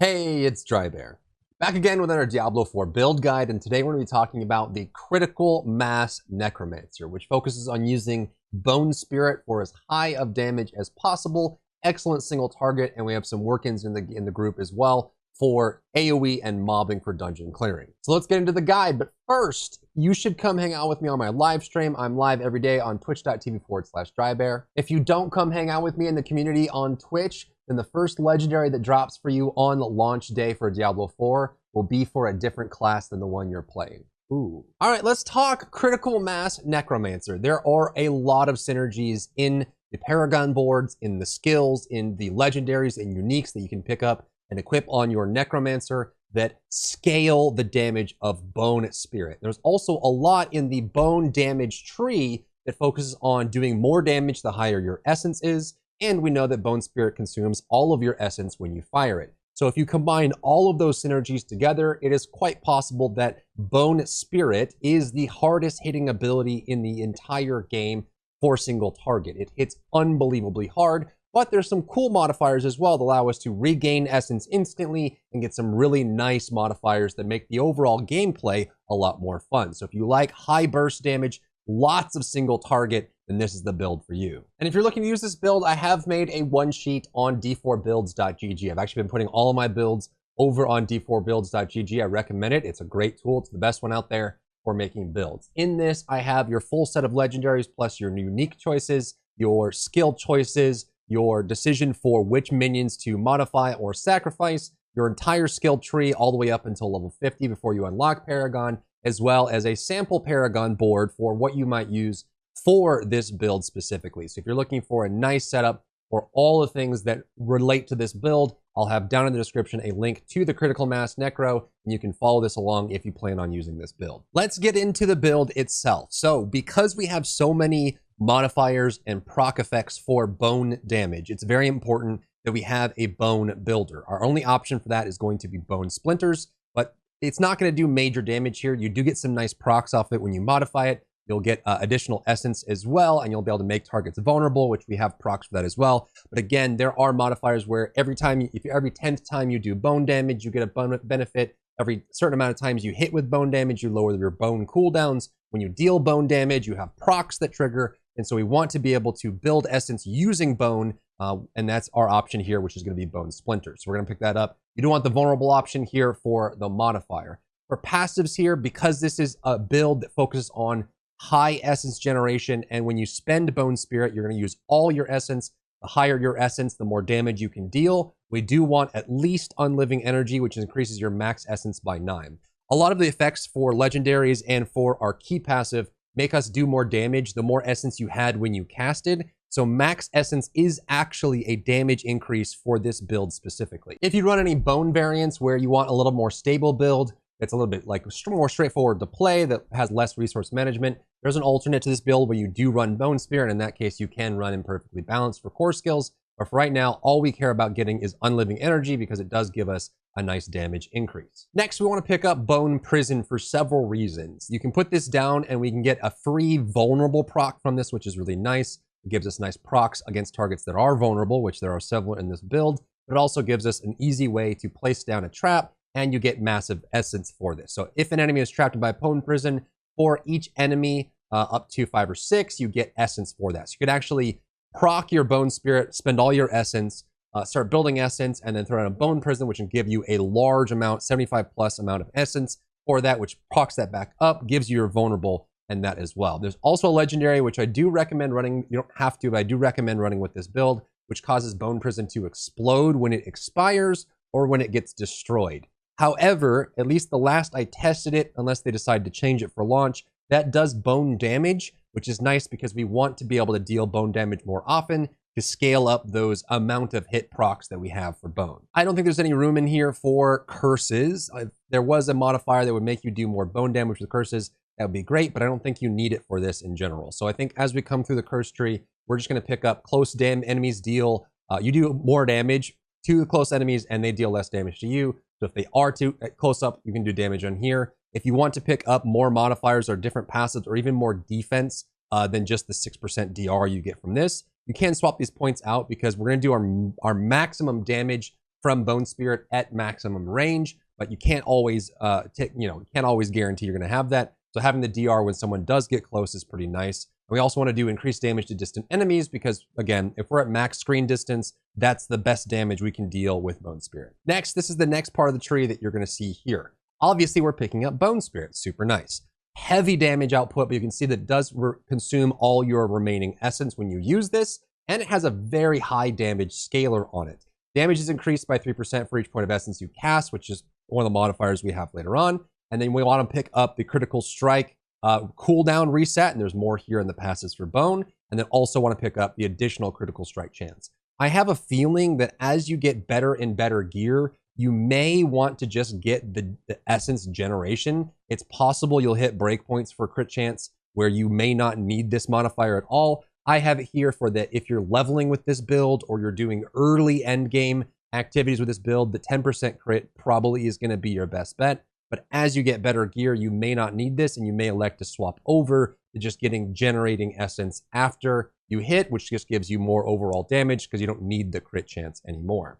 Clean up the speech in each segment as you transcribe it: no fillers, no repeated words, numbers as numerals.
Hey, it's Drybear. Back again with another Diablo 4 build guide, and today we're going to be talking about the critical mass Necromancer, which focuses on using Bone Spirit for as high of damage as possible. Excellent single target, and we have some work-ins in the group as well for AoE and mobbing for dungeon clearing. So let's get into the guide, but first, you should come hang out with me on my live stream. I'm live every day on twitch.tv/Drybear. If you don't come hang out with me in the community on Twitch, then the first legendary that drops for you on launch day for Diablo 4 will be for a different class than the one you're playing. Ooh. All right, let's talk critical mass Necromancer. There are a lot of synergies in the Paragon boards, in the skills, in the legendaries and uniques that you can pick up and equip on your Necromancer that scale the damage of Bone Spirit. There's also a lot in the Bone damage tree that focuses on doing more damage the higher your essence is, and we know that Bone Spirit consumes all of your essence when you fire it. So if you combine all of those synergies together, it is quite possible that Bone Spirit is the hardest hitting ability in the entire game for single target. It hits unbelievably hard, but there's some cool modifiers as well that allow us to regain essence instantly and get some really nice modifiers that make the overall gameplay a lot more fun. So if you like high burst damage, lots of single target, then this is the build for you. And if you're looking to use this build, I have made a one sheet on d4builds.gg. I've actually been putting all of my builds over on d4builds.gg. I recommend it. It's a great tool. It's the best one out there for making builds. In this, I have your full set of legendaries plus your unique choices, your skill choices, your decision for which minions to modify or sacrifice, your entire skill tree all the way up until level 50 before you unlock Paragon, as well as a sample Paragon board for what you might use for this build specifically. So if you're looking for a nice setup for all the things that relate to this build, I'll have down in the description a link to the Critical Mass Necro, and you can follow this along if you plan on using this build. Let's get into the build itself. So because we have so many modifiers and proc effects for bone damage, it's very important that we have a bone builder. Our only option for that is going to be bone splinters, but it's not going to do major damage here. You do get some nice procs off it when you modify it. You'll get additional essence as well, and you'll be able to make targets vulnerable, which we have procs for that as well. But again, there are modifiers where every 10th time you do bone damage, you get a bone benefit. Every certain amount of times you hit with bone damage, you lower your bone cooldowns. When you deal bone damage, you have procs that trigger. And so we want to be able to build essence using bone, and that's our option here, which is going to be bone splinters. So we're going to pick that up. You do want the vulnerable option here for the modifier. For passives here, because this is a build that focuses on high essence generation, and when you spend Bone Spirit, you're going to use all your essence. The higher your essence, the more damage you can deal. We do want at least Unliving Energy, which increases your max essence by 9. A lot of the effects for legendaries and for our key passive make us do more damage the more essence you had when you casted. So max essence is actually a damage increase for this build specifically. If you run any bone variants where you want a little more stable build, it's a little bit like more straightforward to play, that has less resource management, there's an alternate to this build where you do run Bone Spirit. In that case, you can run Imperfectly Balanced for core skills. But for right now, all we care about getting is Unliving Energy because it does give us a nice damage increase. Next, we want to pick up Bone Prison for several reasons. You can put this down and we can get a free vulnerable proc from this, which is really nice. It gives us nice procs against targets that are vulnerable, which there are several in this build. But it also gives us an easy way to place down a trap, and you get massive essence for this. So if an enemy is trapped by Bone Prison, for each enemy up to 5 or 6, you get essence for that. So you could actually proc your Bone Spirit, spend all your essence, start building essence, and then throw in a Bone Prison, which can give you a large amount, 75 plus amount of essence for that, which procs that back up, gives you your vulnerable and that as well. There's also a legendary, which I do recommend running. You don't have to, but I do recommend running with this build, which causes Bone Prison to explode when it expires or when it gets destroyed. However, at least the last I tested it, unless they decide to change it for launch, that does bone damage, which is nice because we want to be able to deal bone damage more often to scale up those amount of hit procs that we have for bone. I don't think there's any room in here for curses. If there was a modifier that would make you do more bone damage with curses, that would be great, but I don't think you need it for this in general. So I think as we come through the curse tree, we're just going to pick up close enemies deal. You do more damage to the close enemies and they deal less damage to you. So if they are too close up, you can do damage on here. If you want to pick up more modifiers or different passives or even more defense than just the 6% DR you get from this, you can swap these points out because we're going to do our maximum damage from Bone Spirit at maximum range, but you can't always, can't always guarantee you're going to have that. So having the DR when someone does get close is pretty nice. And we also want to do increased damage to distant enemies because, again, if we're at max screen distance, that's the best damage we can deal with Bone Spirit. Next, this is the next part of the tree that you're going to see here. Obviously, we're picking up Bone Spirit. Super nice. Heavy damage output, but you can see that it does consume all your remaining essence when you use this, and it has a very high damage scaler on it. Damage is increased by 3% for each point of essence you cast, which is one of the modifiers we have later on. And then we want to pick up the critical strike cooldown reset, and there's more here in the passives for Bone, and then also want to pick up the additional critical strike chance. I have a feeling that as you get better and better gear, you may want to just get the essence generation. It's possible you'll hit breakpoints for crit chance where you may not need this modifier at all. I have it here for that if you're leveling with this build or you're doing early end game activities with this build, the 10% crit probably is going to be your best bet. But as you get better gear, you may not need this, and you may elect to swap over to just generating essence after you hit, which just gives you more overall damage because you don't need the crit chance anymore.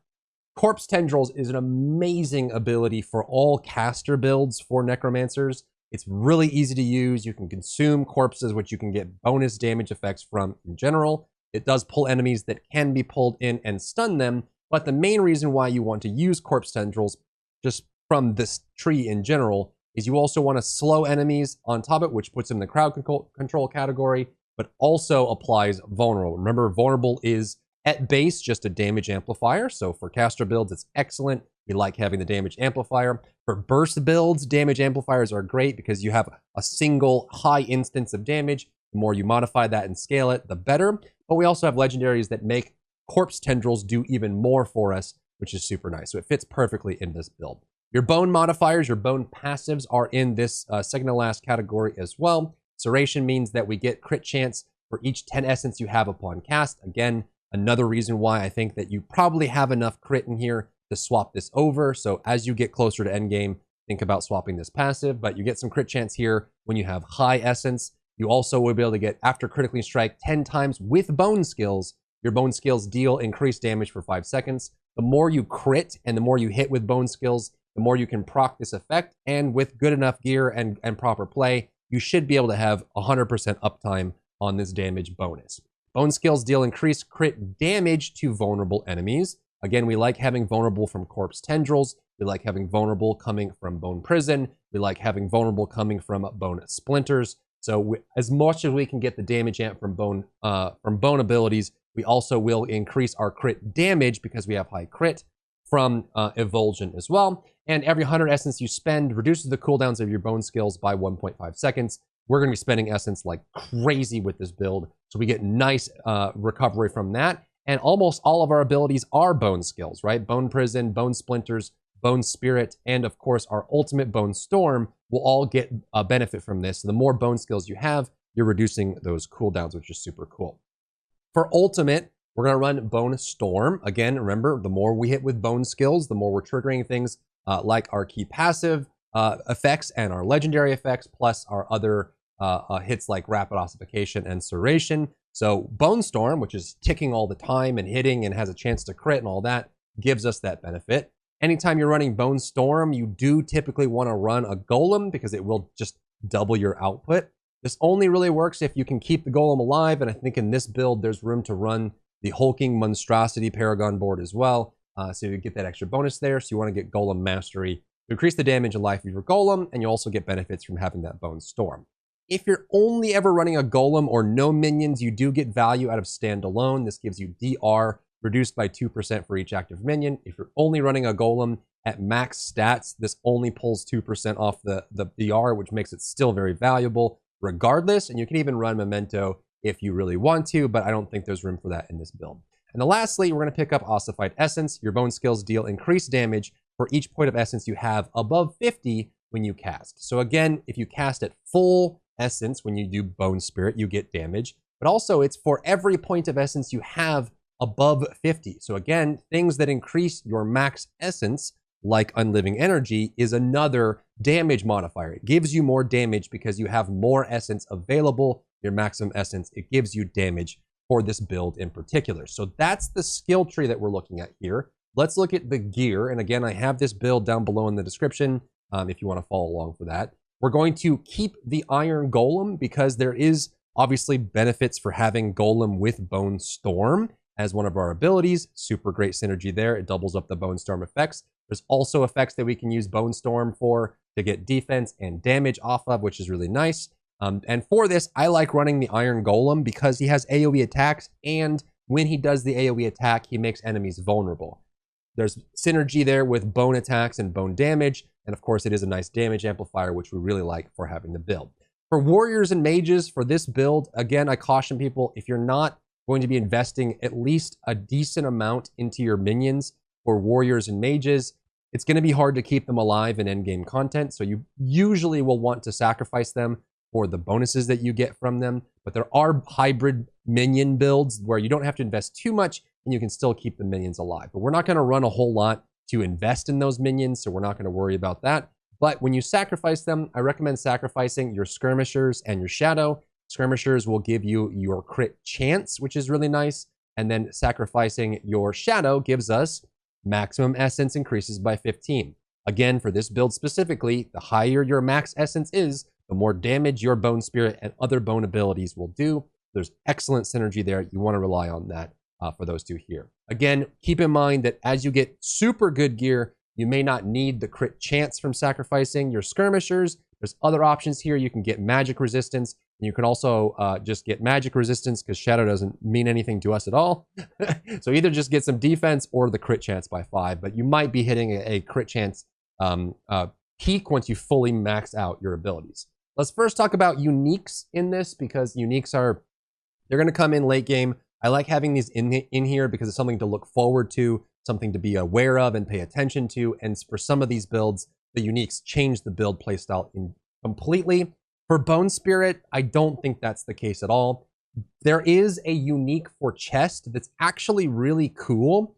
Corpse Tendrils is an amazing ability for all caster builds for Necromancers. It's really easy to use. You can consume corpses, which you can get bonus damage effects from in general. It does pull enemies that can be pulled in and stun them, but the main reason why you want to use Corpse Tendrils, just from this tree in general, is you also want to slow enemies on top of it, which puts them in the crowd control category, but also applies vulnerable. Remember, vulnerable is at base just a damage amplifier, so for caster builds it's excellent. We like having the damage amplifier. For burst builds, damage amplifiers are great because you have a single high instance of damage. The more you modify that and scale it, the better. But we also have legendaries that make Corpse Tendrils do even more for us, which is super nice. So it fits perfectly in this build. Your bone modifiers, your bone passives are in this second to last category as well. Serration means that we get crit chance for each 10 essence you have upon cast. Again, another reason why I think that you probably have enough crit in here to swap this over. So as you get closer to endgame, think about swapping this passive, but you get some crit chance here when you have high essence. You also will be able to get, after critically strike 10 times with bone skills, your bone skills deal increased damage for 5 seconds. The more you crit and the more you hit with bone skills, the more you can proc this effect, and with good enough gear and proper play, you should be able to have 100% uptime on this damage bonus. Bone skills deal increased crit damage to vulnerable enemies. Again, we like having vulnerable from Corpse Tendrils. We like having vulnerable coming from Bone Prison. We like having vulnerable coming from Bone Splinters. So as much as we can get the damage amp from bone abilities, we also will increase our crit damage because we have high crit from Evulsion as well. And every 100 essence you spend reduces the cooldowns of your bone skills by 1.5 seconds. We're going to be spending essence like crazy with this build, so we get nice recovery from that. And almost all of our abilities are bone skills, right? Bone Prison, Bone Splinters, Bone Spirit, and of course our ultimate Bone Storm will all get a benefit from this. So the more bone skills you have, you're reducing those cooldowns, which is super cool. For ultimate, we're going to run Bone Storm. Again, remember, the more we hit with bone skills, the more we're triggering things like our key passive effects and our legendary effects, plus our other hits like Rapid Ossification and Serration. So Bone Storm, which is ticking all the time and hitting and has a chance to crit and all that, gives us that benefit. Anytime you're running Bone Storm, you do typically want to run a Golem because it will just double your output. This only really works if you can keep the Golem alive, and I think in this build there's room to run the Hulking Monstrosity Paragon board as well, so you get that extra bonus there. So you want to get Golem Mastery to increase the damage and life of your Golem, and you also get benefits from having that Bone Storm. If you're only ever running a Golem or no minions, you do get value out of Standalone. This gives you DR reduced by 2% for each active minion. If you're only running a Golem at max stats, this only pulls 2% off the DR, which makes it still very valuable regardless. And you can even run Memento if you really want to, but I don't think there's room for that in this build. And then lastly, we're going to pick up Ossified Essence. Your bone skills deal increased damage for each point of essence you have above 50 when you cast. So again, if you cast at full essence when you do Bone Spirit, you get damage, but also it's for every point of essence you have above 50. So again, things that increase your max essence, like Unliving Energy, is another damage modifier. It gives you more damage because you have more essence available. Your maximum essence, it gives you damage for this build in particular. So that's the skill tree that we're looking at here. let's look at the gear. And again, I have this build down below in the description if you want to follow along for that. We're going to keep the Iron Golem because there is obviously benefits for having Golem with Bone Storm as one of our abilities. Super great synergy there. It doubles up the Bone Storm effects. There's also effects that we can use Bone Storm for to get defense and damage off of, which is really nice. And for this, I like running the Iron Golem because he has AoE attacks, and when he does the AoE attack, he makes enemies vulnerable. There's synergy there with bone attacks and bone damage, and of course it is a nice damage amplifier, which we really like for having the build. For warriors and mages, for this build, again, I caution people, if you're not going to be investing at least a decent amount into your minions for warriors and mages, it's going to be hard to keep them alive in endgame content, so you usually will want to sacrifice them for the bonuses that you get from them. But there are hybrid minion builds where you don't have to invest too much and you can still keep the minions alive. But we're not going to run a whole lot to invest in those minions, so we're not going to worry about that. But when you sacrifice them, I recommend sacrificing your skirmishers and your shadow. Skirmishers will give you your crit chance, which is really nice. And then sacrificing your shadow gives us maximum essence increases by 15. Again, for this build specifically, the higher your max essence is, the more damage your bone spirit and other bone abilities will do. There's excellent synergy there. You want to rely on that for those two here. Again, keep in mind that as you get super good gear, you may not need the crit chance from sacrificing your skirmishers. There's other options here. You can get magic resistance. And you can also just get magic resistance because shadow doesn't mean anything to us at all. So either just get some defense or the crit chance by 5, but you might be hitting a crit chance peak once you fully max out your abilities. Let's first talk about uniques in this because uniques they're going to come in late game. I like having these in here because it's something to look forward to, something to be aware of and pay attention to. And for some of these builds, the uniques change the build playstyle completely. For Bone Spirit, I don't think that's the case at all. There is a unique for chest that's actually really cool.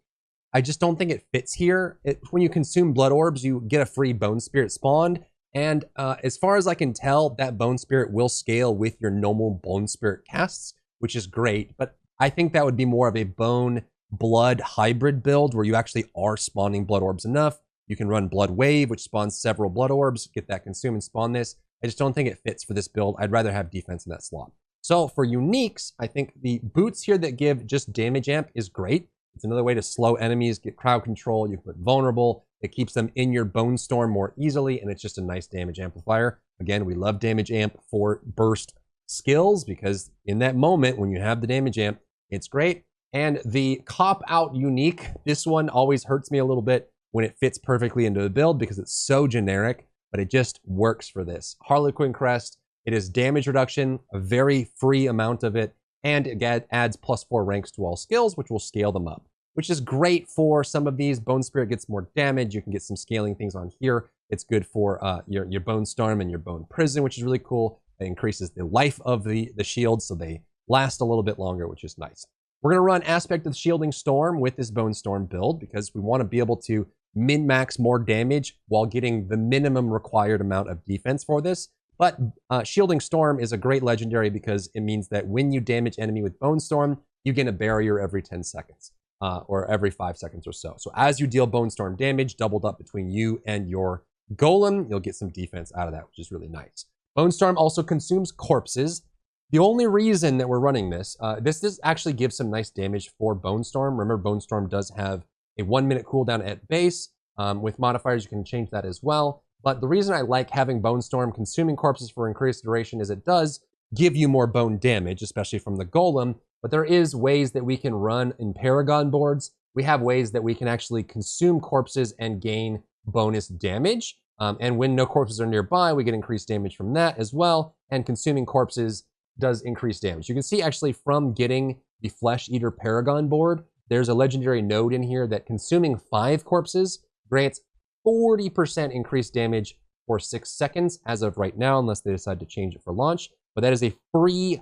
I just don't think it fits here. When you consume blood orbs, you get a free Bone Spirit spawned. And as far as I can tell, that Bone Spirit will scale with your normal Bone Spirit casts, which is great. But I think that would be more of a Bone Blood hybrid build where you actually are spawning blood orbs enough. You can run Blood Wave, which spawns several blood orbs, get that consume and spawn this. I just don't think it fits for this build. I'd rather have defense in that slot. So for uniques, I think the boots here that give just damage amp is great. It's another way to slow enemies, get crowd control. You can put vulnerable. It keeps them in your Bone Storm more easily, and it's just a nice damage amplifier. Again, we love damage amp for burst skills because in that moment when you have the damage amp, it's great. And the cop-out unique, this one always hurts me a little bit when it fits perfectly into the build because it's so generic, but it just works for this. Harlequin Crest, it is damage reduction, a very free amount of it, and it adds +4 ranks to all skills, which will scale them up, which is great for some of these. Bone Spirit gets more damage. You can get some scaling things on here. It's good for your Bone Storm and your Bone Prison, which is really cool. It increases the life of the shields, so they last a little bit longer, which is nice. We're going to run Aspect of the Shielding Storm with this Bone Storm build because we want to be able to min-max more damage while getting the minimum required amount of defense for this. But Shielding Storm is a great legendary because it means that when you damage enemy with Bone Storm, you get a barrier every 10 seconds or every 5 seconds or so. So as you deal Bone Storm damage, doubled up between you and your Golem, you'll get some defense out of that, which is really nice. Bone Storm also consumes corpses. The only reason that we're running this, this does actually give some nice damage for Bone Storm. Remember, Bone Storm does have a 1-minute cooldown at base. With modifiers, you can change that as well. But the reason I like having Bone Storm consuming corpses for increased duration is it does give you more bone damage, especially from the Golem. But there is ways that we can run in Paragon boards. We have ways that we can actually consume corpses and gain bonus damage. And when no corpses are nearby, we get increased damage from that as well. And consuming corpses does increase damage. You can see actually from getting the Flesh Eater Paragon board, there's a legendary node in here that consuming 5 corpses grants 40% increased damage for 6 seconds as of right now, unless they decide to change it for launch. But that is a free,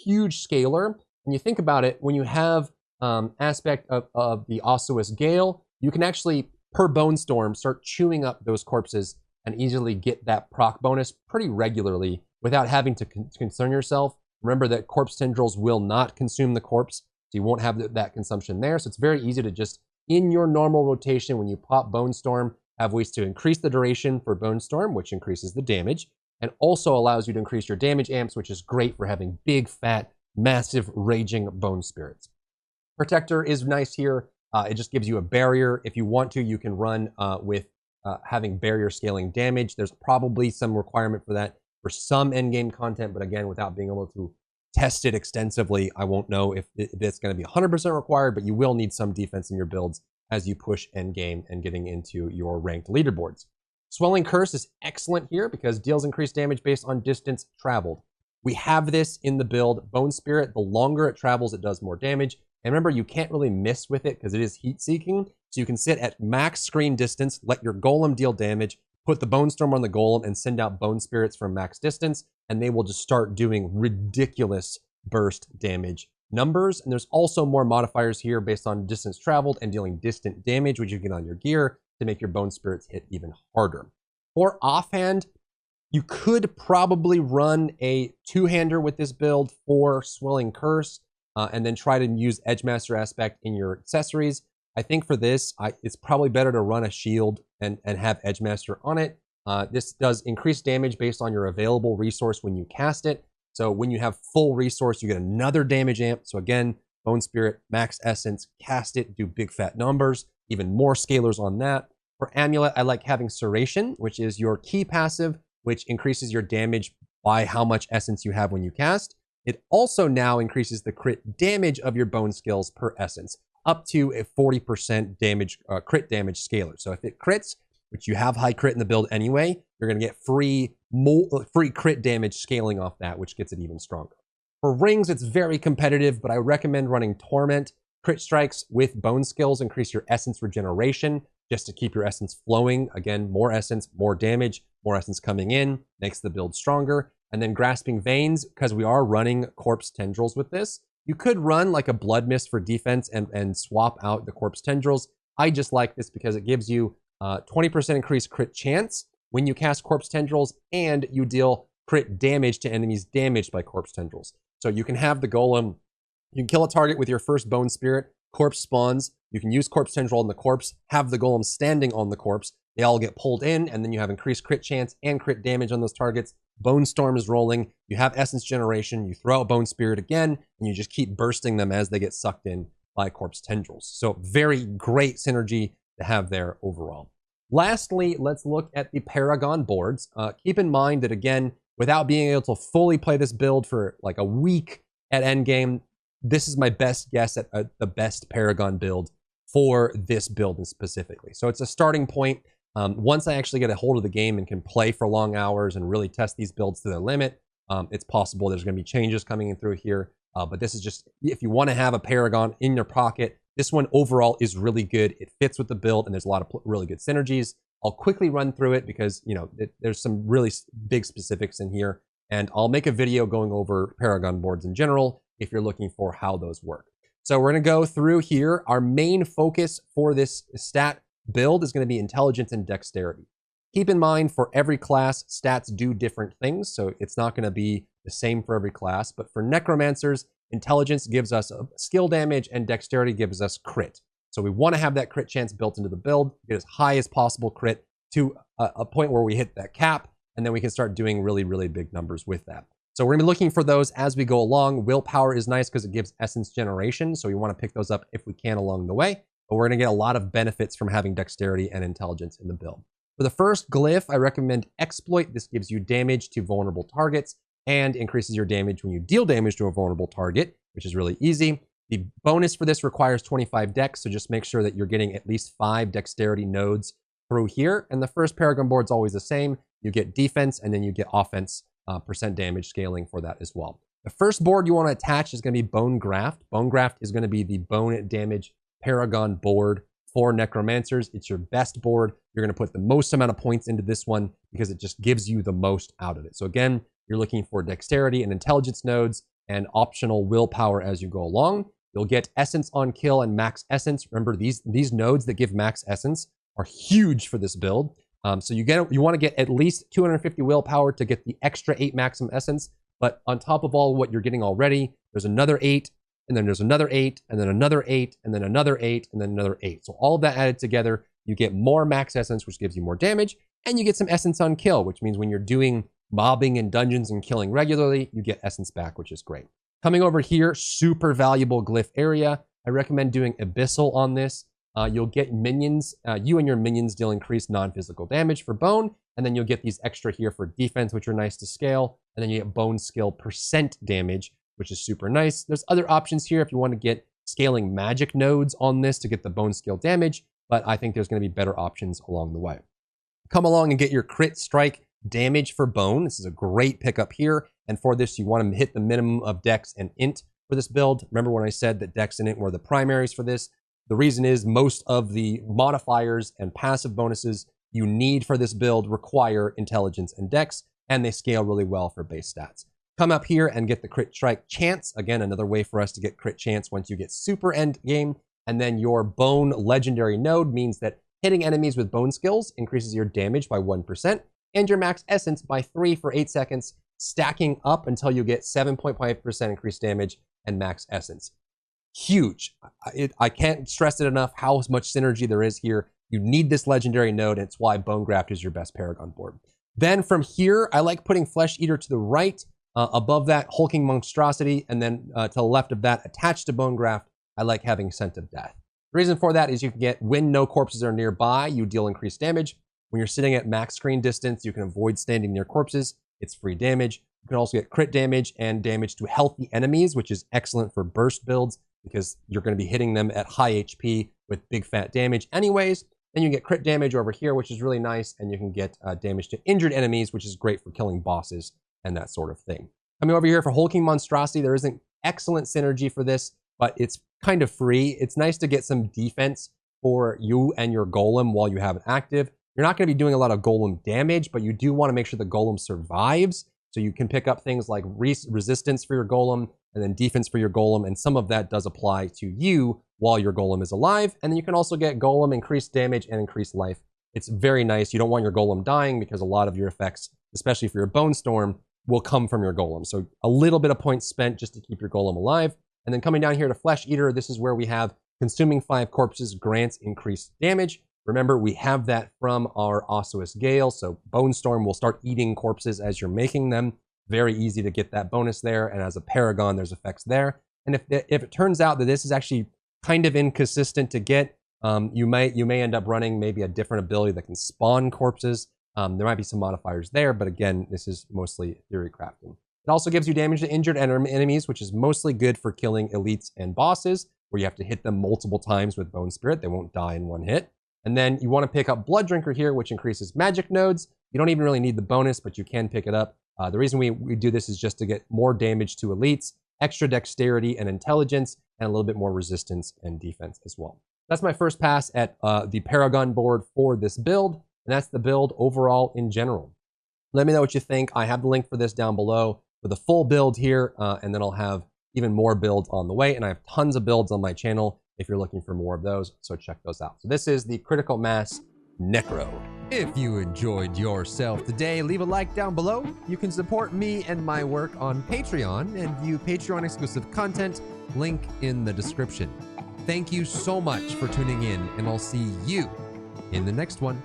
huge scaler. When you think about it, when you have aspect of the Ossuous Gale, you can actually, per Bone Storm, start chewing up those corpses and easily get that proc bonus pretty regularly without having to concern yourself. Remember that corpse tendrils will not consume the corpse, so you won't have that consumption there. So it's very easy to just in your normal rotation when you pop Bone Storm, have ways to increase the duration for Bone Storm, which increases the damage, and also allows you to increase your damage amps, which is great for having big, fat, massive, raging Bone Spirits. Protector is nice here. It just gives you a barrier. If you want to, you can run with having barrier scaling damage. There's probably some requirement for that for some endgame content, but again, without being able to test it extensively, I won't know if it's going to be 100% required, but you will need some defense in your builds as you push endgame and getting into your ranked leaderboards. Swelling Curse is excellent here because deals increased damage based on distance traveled. We have this in the build. Bone Spirit, the longer it travels, it does more damage. And remember, you can't really miss with it because it is heat seeking. So you can sit at max screen distance, let your golem deal damage, put the Bone Storm on the golem, and send out Bone Spirits from max distance, and they will just start doing ridiculous burst damage numbers. And there's also more modifiers here based on distance traveled and dealing distant damage, which you get on your gear to make your Bone Spirits hit even harder. For offhand, you could probably run a two-hander with this build for Swelling Curse, and then try to use Edgemaster Aspect in your accessories. I think for this, it's probably better to run a shield and have Edgemaster on it. This does increase damage based on your available resource when you cast it. So when you have full resource, you get another damage amp. So again, Bone Spirit, max essence, cast it, do big fat numbers, even more scalars on that. For Amulet, I like having Serration, which is your key passive, which increases your damage by how much essence you have when you cast. It also now increases the crit damage of your bone skills per essence, up to a 40% damage, crit damage scalar. So if it crits, which you have high crit in the build anyway, you're going to get free crit damage scaling off that, which gets it even stronger. For rings, it's very competitive, but I recommend running Torment. Crit strikes with bone skills increase your essence regeneration just to keep your essence flowing. Again, more essence, more damage, more essence coming in, makes the build stronger. And then Grasping Veins, because we are running Corpse Tendrils with this, you could run like a Blood Mist for defense and swap out the Corpse Tendrils. I just like this because it gives you 20% increased crit chance when you cast Corpse Tendrils, and you deal crit damage to enemies damaged by Corpse Tendrils. So you can have the Golem, you can kill a target with your first Bone Spirit, corpse spawns, you can use Corpse Tendril on the corpse, have the Golem standing on the corpse, they all get pulled in, and then you have increased crit chance and crit damage on those targets. Bone Storm is rolling, you have essence generation, you throw out Bone Spirit again, and you just keep bursting them as they get sucked in by Corpse Tendrils. So very great synergy to have there overall. Lastly, let's look at the Paragon boards. Keep in mind that, again, without being able to fully play this build for like a week at endgame, this is my best guess at the best Paragon build for this build specifically. So it's a starting point. Once I actually get a hold of the game and can play for long hours and really test these builds to their limit, it's possible there's going to be changes coming in through here. But this is just, if you want to have a Paragon in your pocket, this one overall is really good. It fits with the build, and there's a lot of really good synergies. I'll quickly run through it because, you know, there's some really big specifics in here, and I'll make a video going over Paragon boards in general if you're looking for how those work. So we're going to go through here. Our main focus for this stat build is going to be intelligence and dexterity. Keep in mind, for every class, stats do different things, so it's not going to be the same for every class. But for Necromancers, intelligence gives us a skill damage and dexterity gives us crit. So we want to have that crit chance built into the build, get as high as possible crit to a point where we hit that cap, and then we can start doing really, really big numbers with that. So we're going to be looking for those as we go along. Willpower is nice because it gives essence generation, so we want to pick those up if we can along the way. But we're going to get a lot of benefits from having dexterity and intelligence in the build. For the first glyph, I recommend Exploit. This gives you damage to vulnerable targets and increases your damage when you deal damage to a vulnerable target, which is really easy. The bonus for this requires 25 dex, so just make sure that you're getting at least 5 dexterity nodes through here. And the first Paragon board's always the same. You get defense, and then you get offense percent damage scaling for that as well. The first board you want to attach is going to be Bone Graft. Bone Graft is going to be the bone damage Paragon board for Necromancers. It's your best board. You're going to put the most amount of points into this one because it just gives you the most out of it. So again, you're looking for dexterity and intelligence nodes and optional willpower as you go along. You'll get essence on kill and max essence. Remember, these nodes that give max essence are huge for this build. So you want to get at least 250 willpower to get the extra 8 maximum essence. But on top of all what you're getting already, there's another 8 and then there's another 8, and then another 8, and then another 8, and then another 8. So all of that added together, you get more max essence, which gives you more damage, and you get some essence on kill, which means when you're doing mobbing in dungeons and killing regularly, you get essence back, which is great. Coming over here, super valuable glyph area. I recommend doing Abyssal on this. You'll get minions, you and your minions deal increased non-physical damage for bone, and then you'll get these extra here for defense, which are nice to scale, and then you get bone skill percent damage, which is super nice. There's other options here if you want to get scaling magic nodes on this to get the bone skill damage, but I think there's going to be better options along the way. Come along and get your crit strike damage for bone. This is a great pickup here, and for this you want to hit the minimum of dex and int for this build. Remember when I said that dex and int were the primaries for this? The reason is most of the modifiers and passive bonuses you need for this build require intelligence and dex, and they scale really well for base stats. Come up here and get the crit strike chance. Again, another way for us to get crit chance once you get super end game. And then your bone legendary node means that hitting enemies with bone skills increases your damage by 1% and your max essence by 3 for 8 seconds, stacking up until you get 7.5% increased damage and max essence. Huge. I can't stress it enough how much synergy there is here. You need this legendary node, and it's why Bone Graft is your best Paragon board. Then from here, I like putting Flesh Eater to the right, above that, Hulking Monstrosity, and then to the left of that, attached to Bone Graft, I like having Scent of Death. The reason for that is you can get, when no corpses are nearby, you deal increased damage. When you're sitting at max screen distance, you can avoid standing near corpses. It's free damage. You can also get crit damage and damage to healthy enemies, which is excellent for burst builds because you're going to be hitting them at high HP with big fat damage anyways. Then you get crit damage over here, which is really nice, and you can get damage to injured enemies, which is great for killing bosses and that sort of thing. Coming over here for Hulking Monstrosity, there isn't excellent synergy for this, but it's kind of free. It's nice to get some defense for you and your golem while you have it active. You're not going to be doing a lot of golem damage, but you do want to make sure the golem survives. So you can pick up things like resistance for your golem and then defense for your golem. And some of that does apply to you while your golem is alive. And then you can also get golem increased damage and increased life. It's very nice. You don't want your golem dying because a lot of your effects, especially for your Bone Storm, will come from your golem. So a little bit of points spent just to keep your golem alive. And then coming down here to Flesh Eater, this is where we have consuming 5 corpses grants increased damage. Remember, we have that from our Ossuous Gale, so Bone Storm will start eating corpses as you're making them. Very easy to get that bonus there, and as a Paragon, there's effects there. And if it turns out that this is actually kind of inconsistent to get, you may end up running maybe a different ability that can spawn corpses. There might be some modifiers there, but again, this is mostly theory crafting. It also gives you damage to injured enemies, which is mostly good for killing elites and bosses, where you have to hit them multiple times with Bone Spirit. They won't die in one hit. And then you want to pick up Blood Drinker here, which increases magic nodes. You don't even really need the bonus, but you can pick it up. The reason we do this is just to get more damage to elites, extra dexterity and intelligence, and a little bit more resistance and defense as well. That's my first pass at the Paragon board for this build, and that's the build overall in general. Let me know what you think. I have the link for this down below for the full build here, and then I'll have even more builds on the way, and I have tons of builds on my channel if you're looking for more of those, so check those out. So this is the Critical Mass NECRO. If you enjoyed yourself today, leave a like down below. You can support me and my work on Patreon and view Patreon exclusive content, link in the description. Thank you so much for tuning in, and I'll see you in the next one.